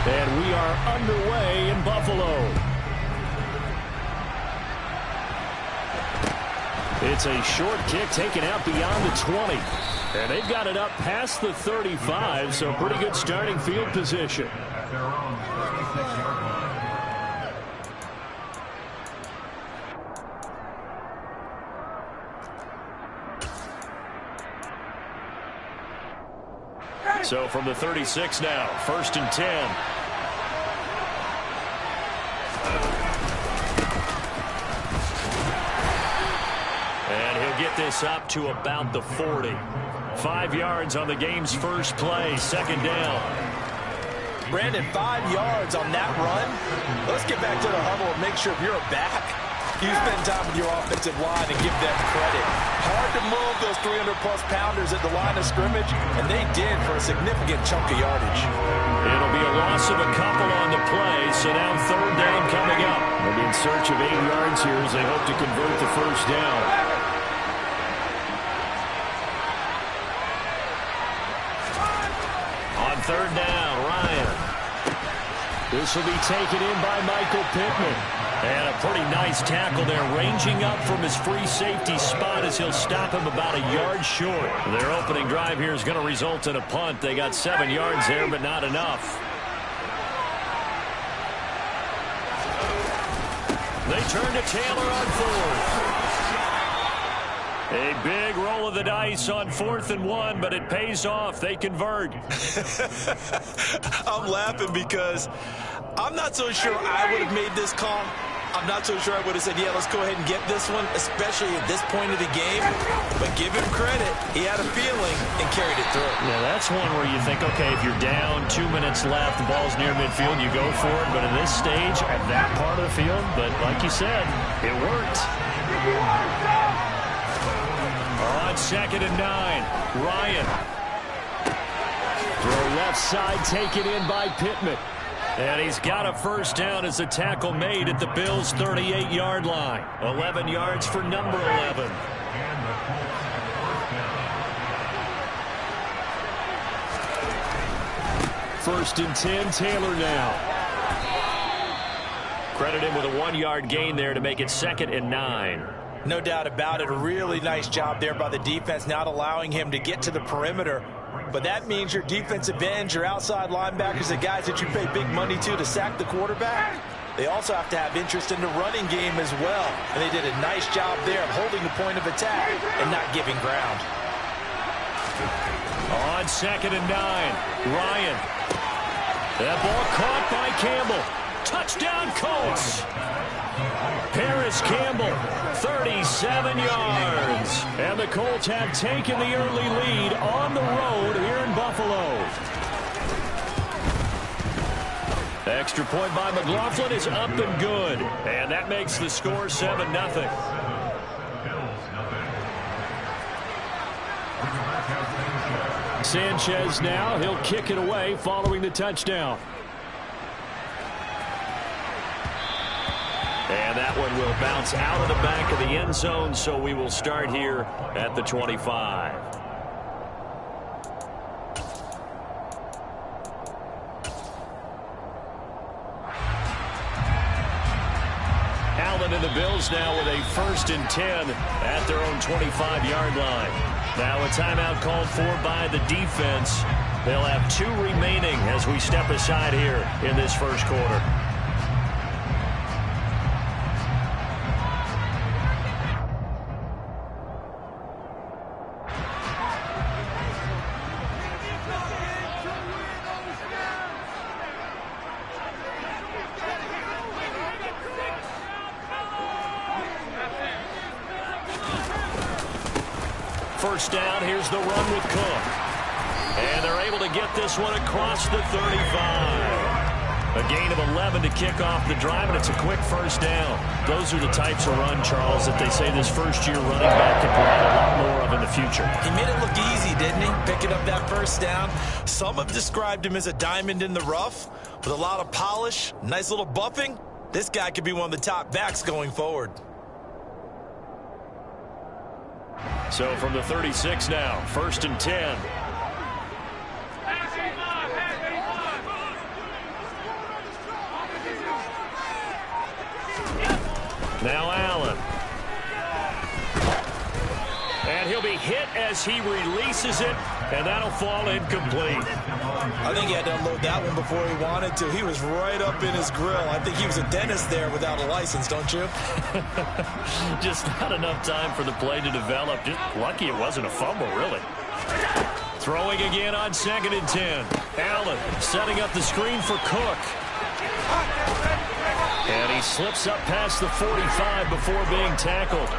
And we are underway in Buffalo. It's a short kick taken out beyond the 20. And they've got it up past the 35, so pretty good starting field position. So from the 36 now, 1st and 10. Get this up to about the 40. 5 yards on the game's first play, 2nd down. Brandon, 5 yards on that run. Let's get back to the huddle and make sure if you're a back, you spend time with your offensive line and give them credit. Hard to move those 300-plus pounders at the line of scrimmage, and they did for a significant chunk of yardage. It'll be a loss of a couple on the play, so now 3rd down coming up. They'll be in search of 8 yards here as they hope to convert the 1st down. On 3rd down, Ryan. This will be taken in by Michael Pittman. And a pretty nice tackle there, ranging up from his free safety spot as he'll stop him about a yard short. Their opening drive here is going to result in a punt. They got 7 yards there, but not enough. They turn to Taylor on 4th. A big roll of the dice on 4th and 1, but it pays off. They convert. I'm laughing because I'm not so sure I would have made this call. I'm not so sure I would have said, yeah, let's go ahead and get this one, especially at this point of the game. But give him credit. He had a feeling and carried it through. Yeah, that's one where you think, okay, if you're down, 2 minutes left, the ball's near midfield, you go for it. But in this stage, at that part of the field, but like you said, it worked. On 2nd and 9, Ryan. Throw left side, taken in by Pittman. And he's got a 1st down as the tackle made at the Bills' 38-yard line. 11 yards for number 11. First and 10, Taylor now. Credit him with a 1-yard gain there to make it 2nd and 9. No doubt about it. A really nice job there by the defense, not allowing him to get to the perimeter. But that means your defensive ends, your outside linebackers, the guys that you pay big money to sack the quarterback, they also have to have interest in the running game as well. And they did a nice job there of holding the point of attack and not giving ground. On 2nd and 9, Ryan. That ball caught by Campbell. Touchdown, Colts. Paris Campbell, 37 yards. And the Colts have taken the early lead on the road here in Buffalo. The extra point by McLaughlin is up and good. And that makes the score 7-0. Sanchez now, he'll kick it away following the touchdown. And that one will bounce out of the back of the end zone, so we will start here at the 25. Allen and the Bills now with a 1st and 10 at their own 25-yard line. Now a timeout called for by the defense. They'll have 2 remaining as we step aside here in this first quarter. First down, here's the run with Cook. And they're able to get this one across the 35. A gain of 11 to kick off the drive, and it's a quick 1st down. Those are the types of run, Charles, that they say this first-year running back can provide a lot more of in the future. He made it look easy, didn't he? Picking up that 1st down. Some have described him as a diamond in the rough with a lot of polish, nice little buffing. This guy could be one of the top backs going forward. So from the 36 now, 1st and 10. Now Allen. And he'll be hit as he releases it, and that'll fall incomplete. I think he had to unload that one before he wanted to. He was right up in his grill. I think he was a dentist there without a license, don't you? Just not enough time for the play to develop. Just lucky it wasn't a fumble, really. Throwing again on 2nd and 10. Allen setting up the screen for Cook. And he slips up past the 45 before being tackled.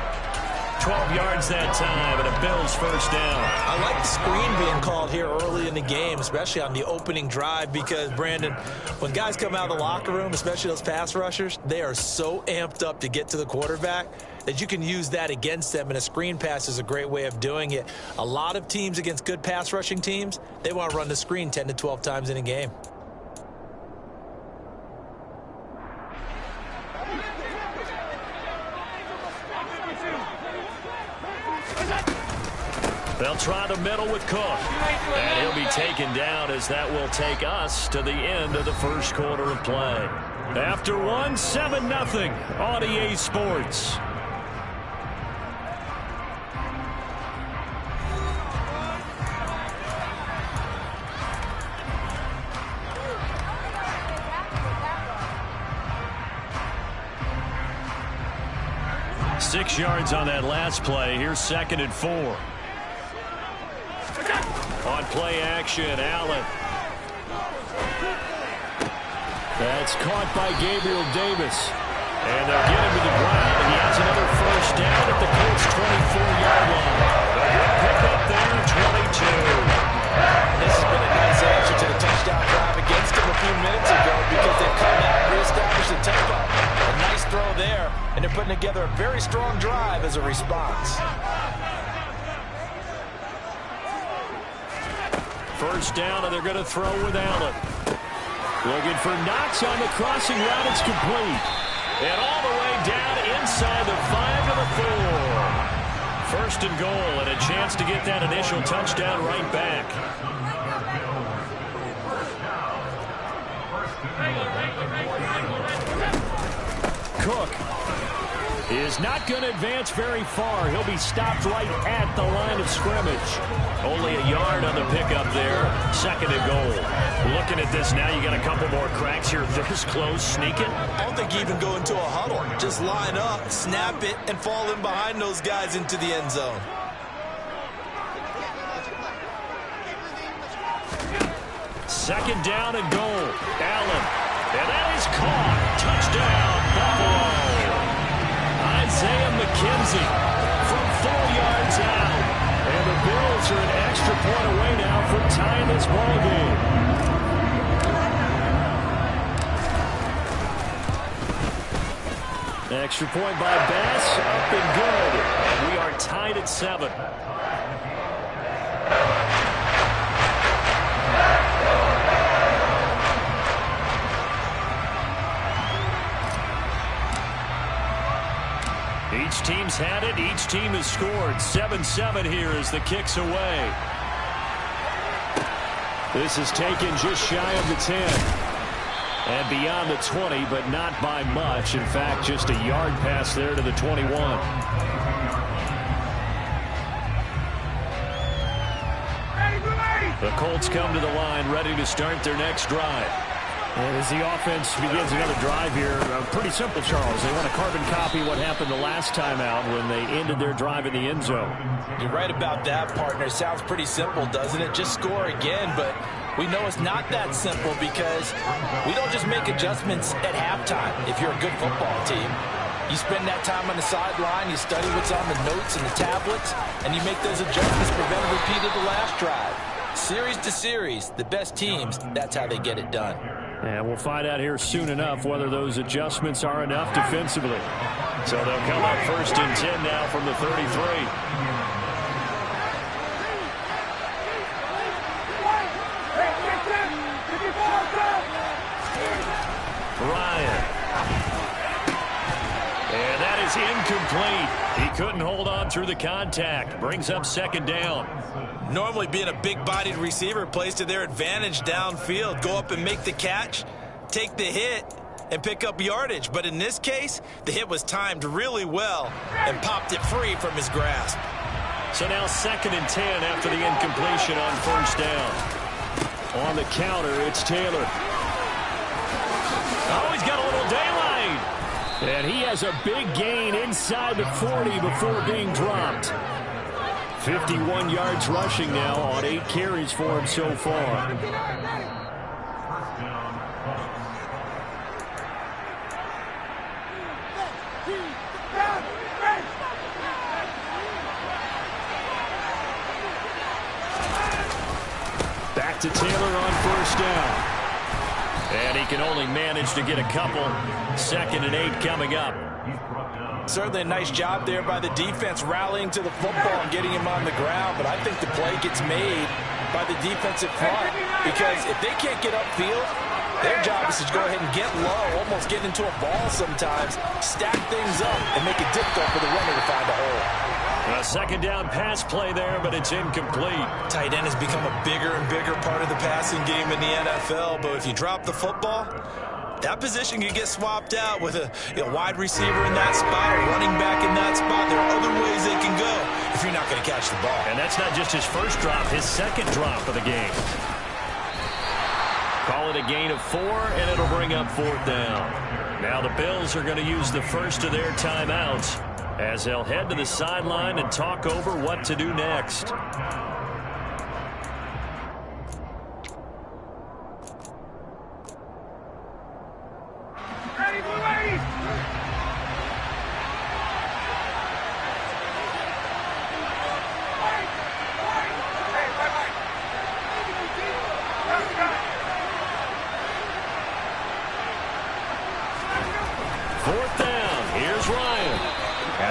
12 yards that time, and a Bills first down. I like the screen being called here early in the game, especially on the opening drive, because, Brandon, when guys come out of the locker room, especially those pass rushers, they are so amped up to get to the quarterback that you can use that against them, and a screen pass is a great way of doing it. A lot of teams against good pass rushing teams, they want to run the screen 10 to 12 times in a game. They'll try the middle with Cook. And he'll be taken down as that will take us to the end of the first quarter of play. After one, 7-0 on EA Sports. Six yards on that last play. Here's 2nd and 4. On play action, Allen. That's caught by Gabriel Davis. And they'll get him to the ground, and he has another first down at the Colts' 24-yard line. A good pickup there, 22. This has been a nice answer to the touchdown drive against them a few minutes ago, because they've come out and reestablished the tempo. A nice throw there, and they're putting together a very strong drive as a response. First down, and they're going to throw with Allen. Looking for Knox on the crossing route. It's complete. And all the way down inside the 5 to the 4. First and goal, and a chance to get that initial touchdown right back. Cook is not going to advance very far. He'll be stopped right at the line of scrimmage. Only a yard on the pickup there. 2nd and goal. Looking at this now, you got a couple more cracks here this close, sneaking. I don't think you even go into a huddle. Just line up, snap it, and fall in behind those guys into the end zone. Second down and goal. Allen. And that is caught. Touchdown, Buffalo. Isaiah McKenzie from 4 yards out. And the Bills are an extra point away now from tying this ball game. Extra point by Bass, up and good. And we are tied at 7. Each team's had it. Each team has scored. 7-7 here as the kick's away. This is taken just shy of the 10. And beyond the 20, but not by much. In fact, just a yard pass there to the 21. The Colts come to the line, ready to start their next drive. And as the offense begins another drive here, pretty simple, Charles. They want to carbon copy what happened the last time out when they ended their drive in the end zone. You're right about that, partner. Sounds pretty simple, doesn't it? Just score again, but we know it's not that simple because we don't just make adjustments at halftime if you're a good football team. You spend that time on the sideline, you study what's on the notes and the tablets, and you make those adjustments, prevent a repeat of the last drive. Series to series, the best teams, that's how they get it done. And we'll find out here soon enough whether those adjustments are enough defensively. So they'll come up 1st and 10 now from the 33. Ryan. And that is incomplete. He couldn't hold on through the contact. Brings up 2nd down. Normally being a big-bodied receiver plays to their advantage downfield. Go up and make the catch, take the hit, and pick up yardage. But in this case, the hit was timed really well and popped it free from his grasp. So now 2nd and 10 after the incompletion on 1st down. On the counter, it's Taylor. Oh, he's got a little daylight. And he has a big gain inside the 40 before being dropped. 51 yards rushing now on 8 carries for him so far. Back to Taylor on 1st down. And he can only manage to get a couple. 2nd and 8 coming up. Certainly a nice job there by the defense rallying to the football and getting him on the ground. But I think the play gets made by the defensive front. Because if they can't get upfield, their job is to go ahead and get low, almost get into a ball sometimes, stack things up, and make it difficult for the runner to find a hole. A 2nd down pass play there, but it's incomplete. Tight end has become a bigger and bigger part of the passing game in the NFL. But if you drop the football, that position can get swapped out with a wide receiver in that spot, a running back in that spot. There are other ways they can go if you're not going to catch the ball. And that's not just his first drop, his 2nd drop of the game. Call it a gain of 4, and it'll bring up 4th down. Now the Bills are going to use the first of their timeouts as they'll head to the sideline and talk over what to do next.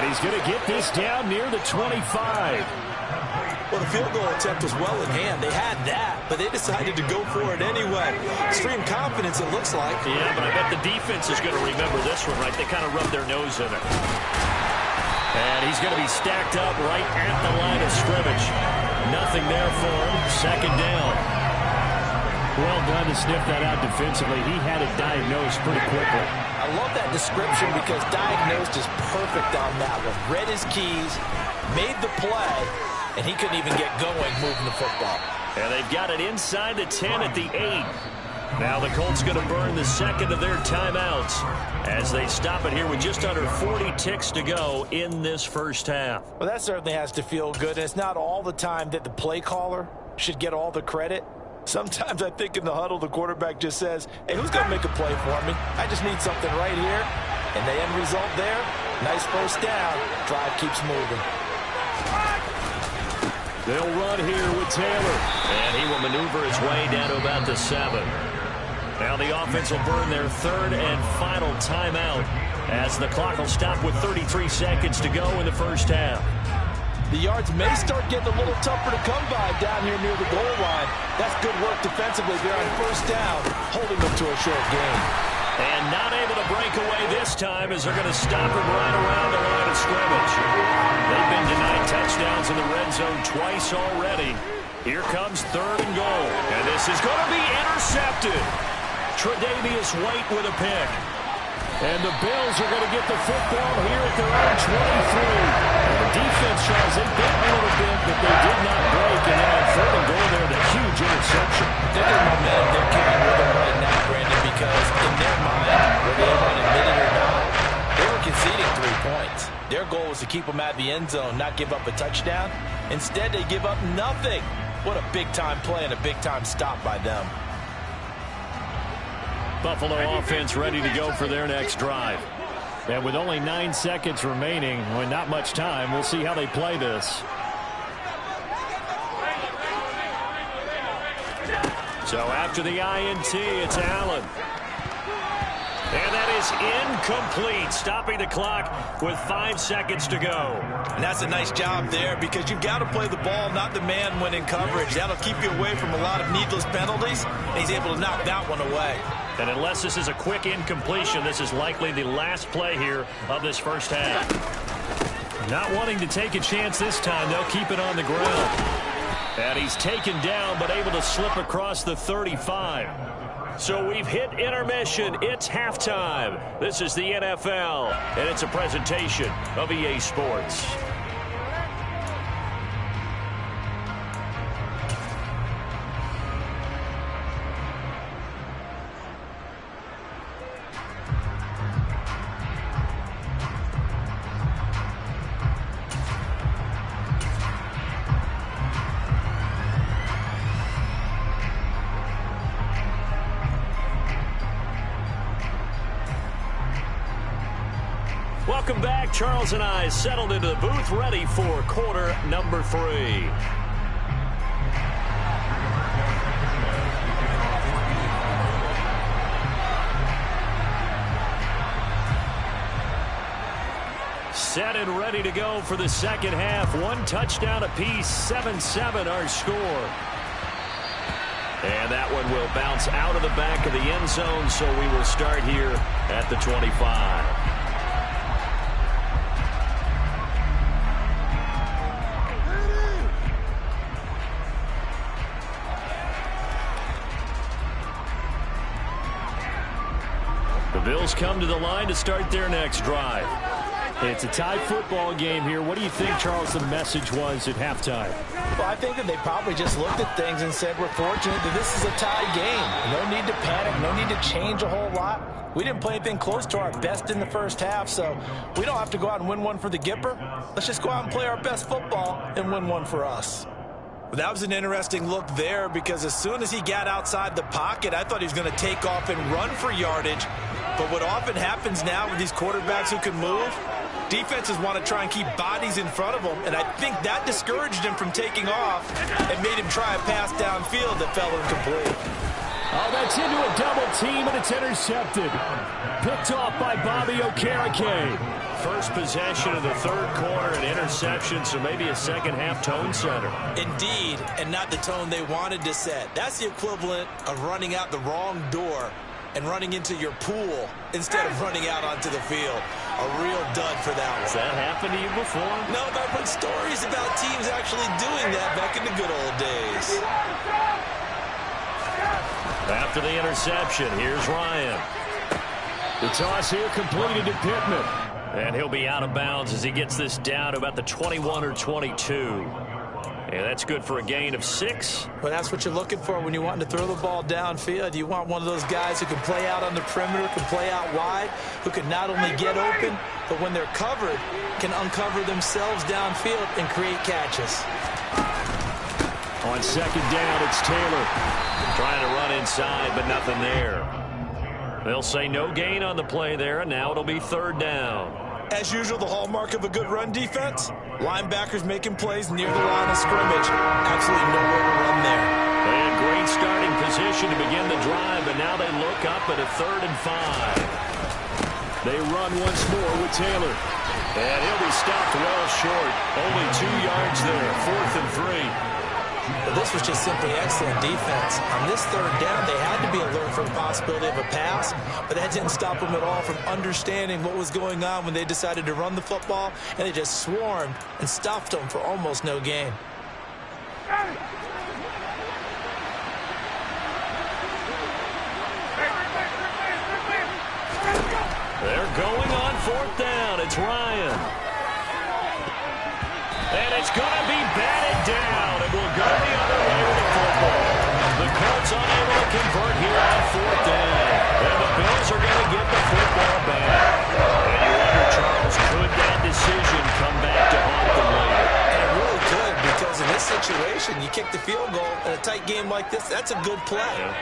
He's going to get this down near the 25. Well, the field goal attempt was well in hand. They had that, but they decided to go for it anyway. Extreme confidence, it looks like. Yeah, but I bet the defense is going to remember this one, right? They kind of rubbed their nose in it. And he's going to be stacked up right at the line of scrimmage. Nothing there for him. 2nd down. Well done to sniff that out defensively. He had it diagnosed pretty quickly. I love that description because diagnosed is perfect on that one. Read his keys, made the play, and he couldn't even get going moving the football. And they've got it inside the 10 at the 8. Now the Colts going to burn the 2nd of their timeouts as they stop it here with just under 40 ticks to go in this first half. Well, that certainly has to feel good. And it's not all the time that the play caller should get all the credit. Sometimes I think in the huddle, the quarterback just says, hey, who's going to make a play for me? I just need something right here. And the end result there, nice first down. Drive keeps moving. They'll run here with Taylor. And he will maneuver his way down to about the 7. Now the offense will burn their 3rd and final timeout as the clock will stop with 33 seconds to go in the first half. The yards may start getting a little tougher to come by down here near the goal line. That's good work defensively there on 1st down, holding them to a short gain. And not able to break away this time as they're going to stop him right around the line of scrimmage. They've been denied touchdowns in the red zone twice already. Here comes 3rd and goal. And this is going to be intercepted. Tre'Davious White with a pick. And the Bills are going to get the football here at their own 23. And the defense tries, they bit a little bit, but they did not break. And then on 3rd and goal there, the huge interception. They're getting momentum. They're carrying with them right now, Brandon, because in their mind, whether they want to admit it or not, they were conceding 3 points. Their goal was to keep them at the end zone, not give up a touchdown. Instead, they give up nothing. What a big-time play and a big-time stop by them. Buffalo offense ready to go for their next drive. And with only 9 seconds remaining, with not much time, we'll see how they play this. So after the INT, it's Allen. And that is incomplete, stopping the clock with 5 seconds to go. And that's a nice job there because you've got to play the ball, not the man when in coverage. That'll keep you away from a lot of needless penalties, and he's able to knock that one away. And unless this is a quick incompletion, this is likely the last play here of this first half. Not wanting to take a chance this time, they'll keep it on the ground. And he's taken down, but able to slip across the 35. So we've hit intermission. It's halftime. This is the NFL, and it's a presentation of EA Sports. Welcome back. Charles and I settled into the booth, ready for quarter number 3. Set and ready to go for the second half. 1 touchdown apiece, 7-7 our score. And that one will bounce out of the back of the end zone, so we will start here at the 25. The Bills come to the line to start their next drive. It's a tie football game here. What do you think, Charles, the message was at halftime? Well, I think that they probably just looked at things and said, we're fortunate that this is a tie game. No need to panic. No need to change a whole lot. We didn't play anything close to our best in the first half, so we don't have to go out and win one for the Gipper. Let's just go out and play our best football and win one for us. Well, that was an interesting look there, because as soon as he got outside the pocket, I thought he was going to take off and run for yardage. But what often happens now with these quarterbacks who can move, defenses want to try and keep bodies in front of them, and I think that discouraged him from taking off and made him try a pass downfield that fell incomplete. Oh, that's into a double team, and it's intercepted. Picked off by Bobby Okereke. First possession of the third quarter, an interception, so maybe a second-half tone setter. Indeed, and not the tone they wanted to set. That's the equivalent of running out the wrong door and running into your pool instead of running out onto the field. A real dud for that one. Has that happened to you before? No, but I've heard stories about teams actually doing that back in the good old days. After the interception, here's Ryan. The toss here completed to Pittman. And he'll be out of bounds as he gets this down to about the 21 or 22. And that's good for a gain of 6. Well, that's what you're looking for when you want to throw the ball downfield. You want one of those guys who can play out on the perimeter, can play out wide, who can not only get open, but when they're covered, can uncover themselves downfield and create catches. On second down, it's Taylor. Trying to run inside, but nothing there. They'll say no gain on the play there, and now it'll be third down. As usual, the hallmark of a good run defense, linebackers making plays near the line of scrimmage. Absolutely nowhere to run there. They had great starting position to begin the drive, but now they look up at a 3rd and 5. They run once more with Taylor. And he'll be stopped well short. Only 2 yards there, 4th and 3. Well, this was just simply excellent defense. On this third down, they had to be alert for the possibility of a pass, but that didn't stop them at all from understanding what was going on when they decided to run the football, and they just swarmed and stuffed them for almost no gain. They're going on 4th down. It's Ryan. And it's going to be batted down. It will go the other way with the football. The Colts unable to convert here on 4th down. And the Bills are going to get the football back. And you wonder, Charles, could that decision come back to haunt them later? And it really could, because in this situation, you kick the field goal in a tight game like this, that's a good play. Yeah.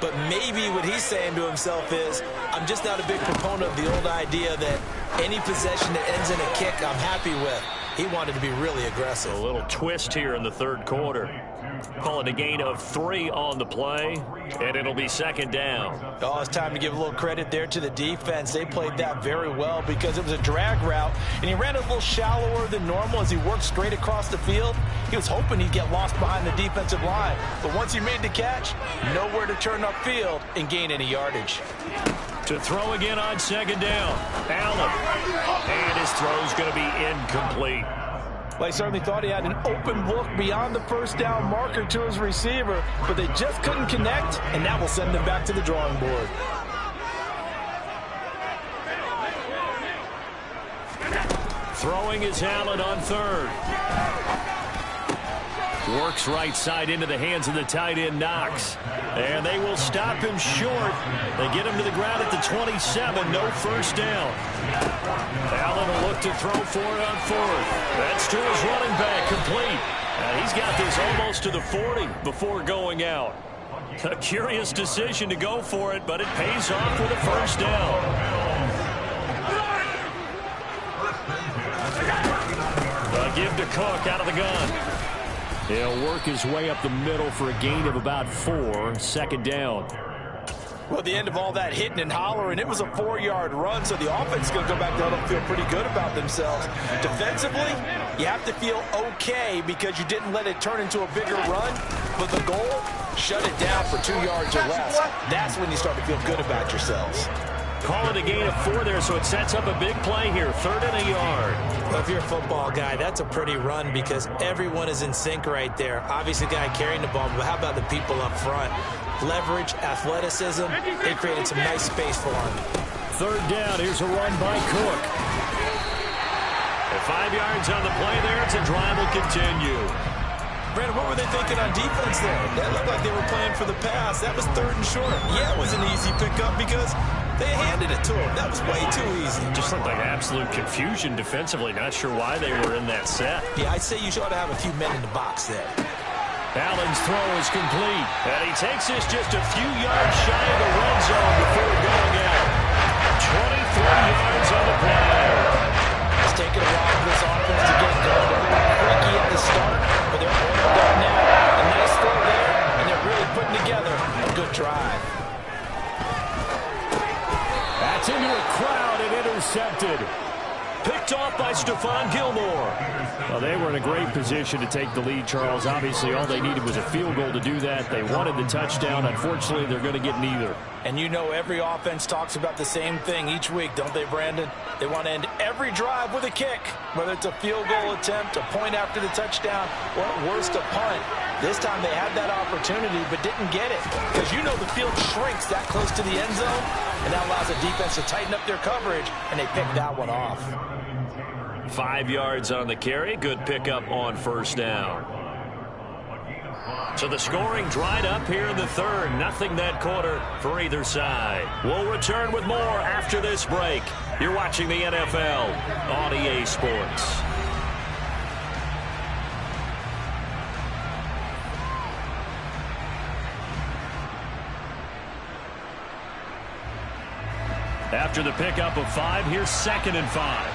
But maybe what he's saying to himself is, I'm just not a big proponent of the old idea that any possession that ends in a kick, I'm happy with. He wanted to be really aggressive. A little twist here in the third quarter. Call it a gain of 3 on the play, and it'll be second down. Oh, it's time to give a little credit there to the defense. They played that very well because it was a drag route, and he ran a little shallower than normal as he worked straight across the field. He was hoping he'd get lost behind the defensive line, but once he made the catch, nowhere to turn upfield and gain any yardage. To throw again on second down, Allen. And his throw's going to be incomplete. Well, he certainly thought he had an open look beyond the first down marker to his receiver, but they just couldn't connect, and that will send them back to the drawing board. Throwing is Allen on third. Works right side into the hands of the tight end, Knox. And they will stop him short. They get him to the ground at the 27. No first down. Allen will look to throw for it on fourth. That's to his running back, complete. And he's got this almost to the 40 before going out. A curious decision to go for it, but it pays off with a first down. Give to Cook out of the gun. He'll work his way up the middle for a gain of about 4. Second down. Well, at the end of all that hitting and hollering, it was a 4-yard run, so the offense is going to go back there and feel pretty good about themselves. Defensively, you have to feel okay because you didn't let it turn into a bigger run, but the goal, shut it down for 2 yards or less. That's when you start to feel good about yourselves. Call it a gain of 4 there, so it sets up a big play here. 3rd and a yard. Well, if you're a football guy, that's a pretty run because everyone is in sync right there. Obviously, the guy carrying the ball, but how about the people up front? Leverage, athleticism, they created some nice space for him. 3rd down, here's a run by Cook. At 5 yards on the play there, it's a drive will continue. Brandon, what were they thinking on defense there? That looked like they were playing for the pass. That was 3rd and short. Yeah, it was an easy pickup because they handed it to him. That was way too easy. Just looked like absolute confusion defensively. Not sure why they were in that set. Yeah, I'd say you should have a few men in the box there. Allen's throw is complete. And he takes this just a few yards shy of the red zone before going out. 23 yards on the play. It's taken a while for this offense to get going. A little freaky at the start, but they're oiled up now. A nice throw there, and they're really putting together a good drive. That's into a crowd and intercepted. Picked off by Stephon Gilmore. Well, they were in a great position to take the lead, Charles. Obviously, all they needed was a field goal to do that. They wanted the touchdown. Unfortunately, they're going to get neither. And you know every offense talks about the same thing each week, don't they, Brandon? They want to end every drive with a kick, whether it's a field goal attempt, a point after the touchdown, or at worst, a punt. This time they had that opportunity but didn't get it because you know the field shrinks that close to the end zone, and that allows the defense to tighten up their coverage, and they picked that one off. 5 yards on the carry. Good pickup on first down. So the scoring dried up here in the 3rd. Nothing that quarter for either side. We'll return with more after this break. You're watching the NFL on EA Sports. After the pickup of 5, here's 2nd and 5.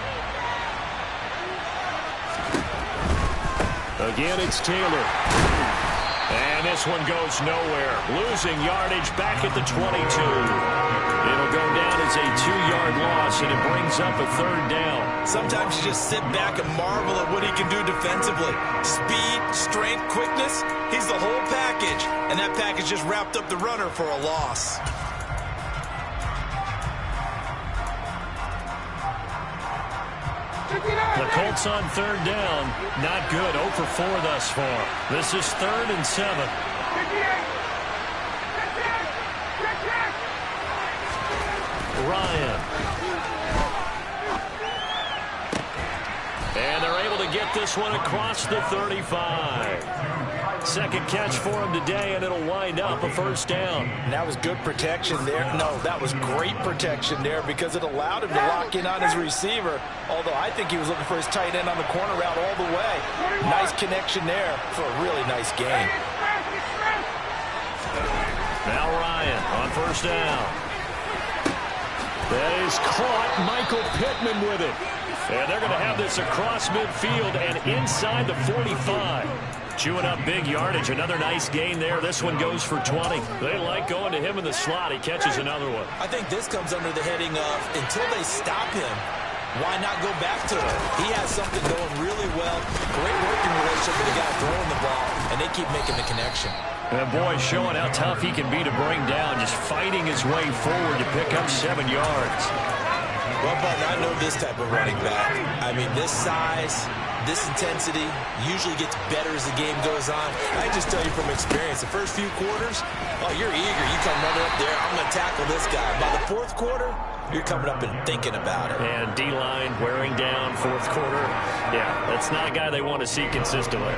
Again, it's Taylor. And this one goes nowhere. Losing yardage back at the 22. It'll go down as a 2-yard loss, and it brings up a 3rd down. Sometimes you just sit back and marvel at what he can do defensively. Speed, strength, quickness. He's the whole package. And that package just wrapped up the runner for a loss. The Colts on 3rd down. Not good. 0 for 4 thus far. This is 3rd and 7. Ryan. And they're able to get this one across the 35. Second catch for him today, and it'll wind up a first down. And that was good protection there. No, that was great protection there because it allowed him to lock in on his receiver, although I think he was looking for his tight end on the corner route all the way. Nice connection there for a really nice game. Now Ryan on first down. That is caught. Michael Pittman with it. And they're going to have this across midfield and inside the 45. Chewing up big yardage. Another nice gain there. This one goes for 20. They like going to him in the slot. He catches another one. I think this comes under the heading of until they stop him, why not go back to him? He has something going really well. Great working relationship with the guy throwing the ball, and they keep making the connection. And boy, showing how tough he can be to bring down, just fighting his way forward to pick up 7 yards. Well, Button, I know this type of running back. I mean, this size, This intensity usually gets better as the game goes on. I just tell you from experience, the first few quarters, oh, you're eager. You come running up there, I'm going to tackle this guy. By the fourth quarter, you're coming up and thinking about it. And D-line wearing down fourth quarter. Yeah, that's not a guy they want to see consistently.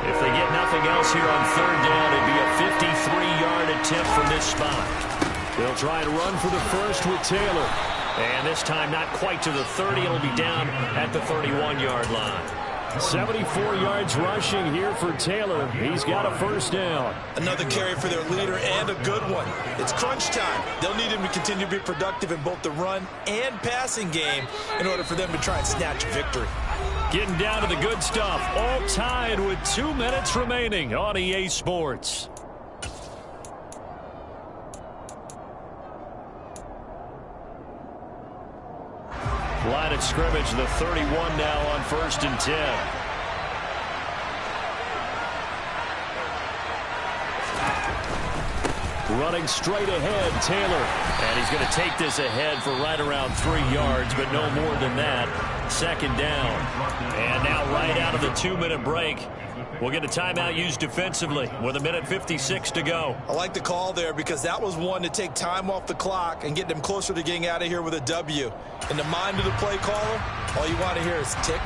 If they get nothing else here on third down, it'd be a 53-yard attempt from this spot. They'll try to run for the first with Taylor. And this time not quite to the 30. It'll be down at the 31-yard line. 74 yards rushing here for Taylor. He's got a first down. Another carry for their leader and a good one. It's crunch time. They'll need him to continue to be productive in both the run and passing game in order for them to try and snatch a victory. Getting down to the good stuff. All tied with 2 minutes remaining on EA Sports. Line of scrimmage, the 31 now on 1st and 10. Running straight ahead, Taylor. And he's going to take this ahead for right around 3 yards, but no more than that. Second down. And now right out of the 2-minute break, we'll get a timeout used defensively with 1:56 to go. I like the call there because that was one to take time off the clock and get them closer to getting out of here with a W. In the mind of the play caller, all you want to hear is tick,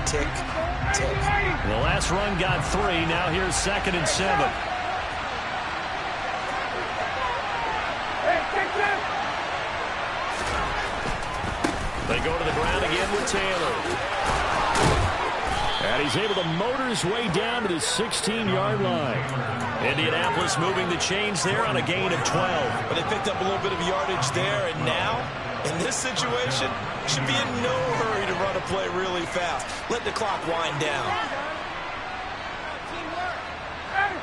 tick, tick. The last run got 3. Now here's 2nd and 7. They go to the ground again with Taylor. And he's able to motor his way down to the 16-yard line. Indianapolis moving the chains there on a gain of 12. But they picked up a little bit of yardage there, and now, in this situation, should be in no hurry to run a play really fast. Let the clock wind down.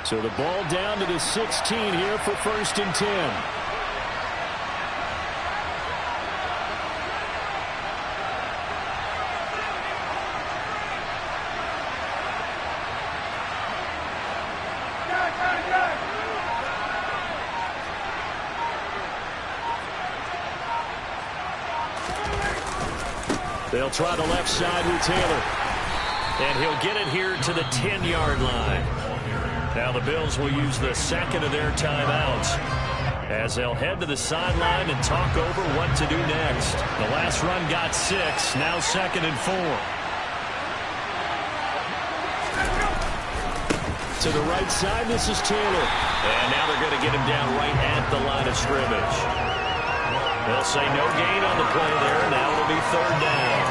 So the ball down to the 16 here for 1st and 10. They'll try the left side with Taylor. And he'll get it here to the 10-yard line. Now the Bills will use the second of their timeouts as they'll head to the sideline and talk over what to do next. The last run got 6. Now 2nd and 4. To the right side, this is Taylor. And now they're going to get him down right at the line of scrimmage. They'll say no gain on the play there. Now it'll be 3rd down.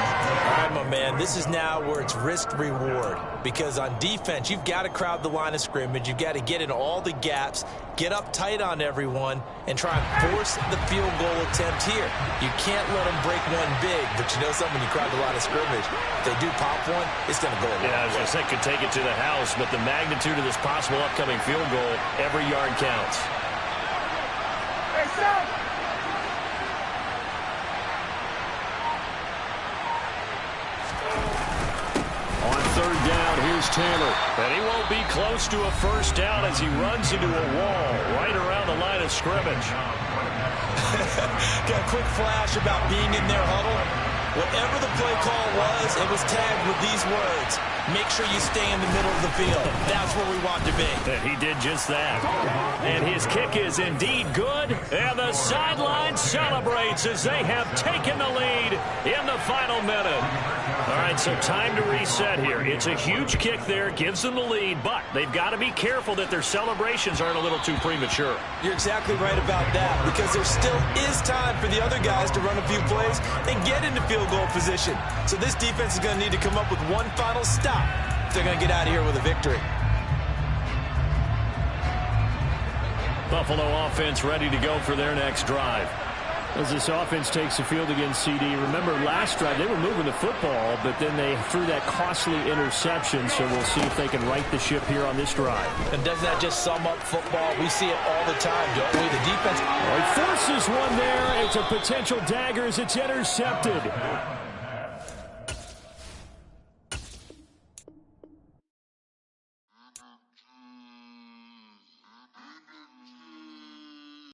All right, my man, this is now where it's risk-reward. Because on defense, you've got to crowd the line of scrimmage. You've got to get in all the gaps, get up tight on everyone, and try and force the field goal attempt here. You can't let them break one big, but you know something, when you crowd the line of scrimmage, if they do pop one, it's going to go a long way. Yeah, I was going to say could take it to the house, but the magnitude of this possible upcoming field goal, every yard counts. Hey, stop! Here's Taylor. And he won't be close to a first down as he runs into a wall right around the line of scrimmage. Got a quick flash about being in their huddle. Whatever the play call was, it was tagged with these words: make sure you stay in the middle of the field. That's where we want to be. And he did just that. And his kick is indeed good. And the sideline celebrates as they have taken the lead in the final minute. All right, so time to reset here. It's a huge kick there, gives them the lead, but they've got to be careful that their celebrations aren't a little too premature. You're exactly right about that, because there still is time for the other guys to run a few plays and get into field goal position. So this defense is going to need to come up with one final stop if they're going to get out of here with a victory. Buffalo offense ready to go for their next drive. As this offense takes the field against CD, remember last drive they were moving the football, but then they threw that costly interception, so we'll see if they can right the ship here on this drive. And doesn't that just sum up football? We see it all the time, don't we? The defense... He forces one there. It's a potential dagger as it's intercepted.